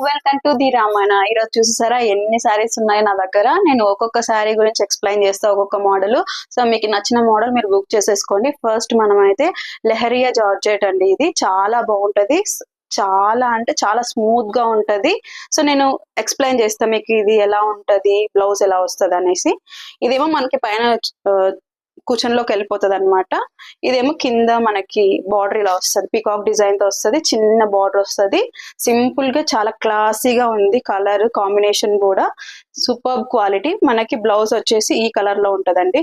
Welcome to the Ramayana. ఈరోజు చూసారా ఎన్ని సారీస్ ఉన్నాయి నా దగ్గర. నేను ఒక్కొక్క సారీ గురించి ఎక్స్ప్లెయిన్ చేస్తా, ఒక్కొక్క మోడల్. సో మీకు నచ్చిన మోడల్ మీరు బుక్ చేసేసుకోండి. ఫస్ట్ మనం అయితే లెహరియా జార్జెట్ అండి. ఇది చాలా బాగుంటది, చాలా అంటే చాలా స్మూత్ గా ఉంటది. సో నేను ఎక్స్ప్లెయిన్ చేస్తా మీకు ఇది ఎలా ఉంటది, బ్లౌజ్ ఎలా వస్తుంది అనేసి. ఇదేమో మనకి పైన కుషన్ లోకి వెళ్ళిపోతుంది అనమాట. ఇదేమో కింద మనకి బార్డర్ ఇలా వస్తుంది, పీకాక్ డిజైన్ తో వస్తుంది, చిన్న బార్డర్ వస్తుంది. సింపుల్ గా చాలా క్లాసీగా ఉంది. కలర్ కాంబినేషన్ కూడా సూపర్ క్వాలిటీ. మనకి బ్లౌజ్ వచ్చేసి ఈ కలర్ లో ఉంటదండి.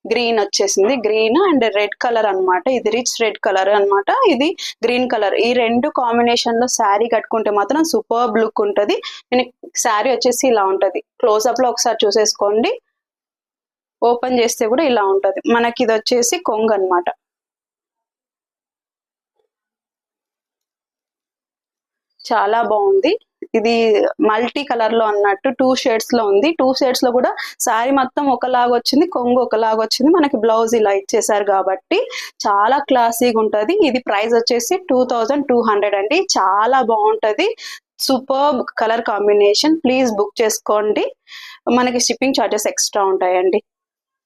గ్రీన్ వచ్చేసింది, గ్రీన్ అండ్ రెడ్ కలర్ అన్నమాట. ఇది రిచ్ రెడ్ కలర్ అన్నమాట, ఇది గ్రీన్ కలర్. ఈ రెండు కాంబినేషన్ లో శారీ కట్టుకుంటే మాత్రం సూపర్ లుక్ ఉంటది. నేను శారీ వచ్చేసి ఇలా ఉంటది. క్లోజ్అప్ లో ఒకసారి చూసేసుకోండి. ఓపెన్ చేస్తే కూడా ఇలా ఉంటది. మనకి ఇది వచ్చేసి కొంగు అన్నమాట. చాలా బాగుంది. ఇది మల్టీ కలర్ లో అన్నట్టు 2 షేడ్స్ లో ఉంది. 2 షేడ్స్ లో కూడా శారీ మొత్తం ఒకలాగా వచ్చింది, కొంగు ఒకలాగా వచ్చింది. మనకి బ్లౌజ్ ఇలా ఇచ్చేసారు కాబట్టి చాలా క్లాసీగా ఉంటది. ఇది ప్రైస్ వచ్చేసి 2200 అండి. చాలా బాగుంటది, super colour combination. Please book చేసుకోండి. మనకి షిప్పింగ్ ఛార్జెస్ ఎక్స్ట్రా ఉంటాయండి.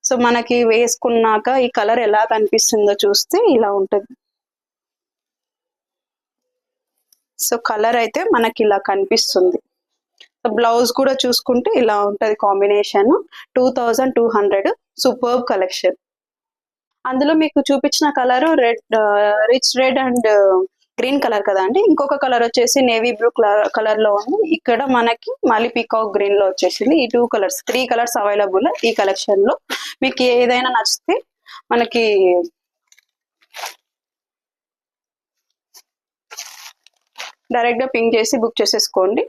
సో మనకి వేసుకున్నాక ఈ కలర్ ఎలా కనిపిస్తుందో చూస్తే ఇలా ఉంటది. సో కలర్ అయితే మనకి ఇలా కనిపిస్తుంది. బ్లౌజ్ కూడా చూసుకుంటే ఇలా ఉంటది కాంబినేషన్. 2200 super collection. అందులో మీకు చూపించిన colour rich red and green colour కదా అండి. ఇంకొక కలర్ వచ్చేసి నేవీ బ్లూ కలర్ లో ఉంది. ఇక్కడ మనకి మళ్ళీ పీకాక్ గ్రీన్ లో వచ్చేసింది. ఈ 3 కలర్స్ అవైలబుల్ ఈ కలెక్షన్ లో. మీకు ఏదైనా నచ్చితే మనకి డైరెక్ట్ గా పింక్ చేసి బుక్ చేసేసుకోండి.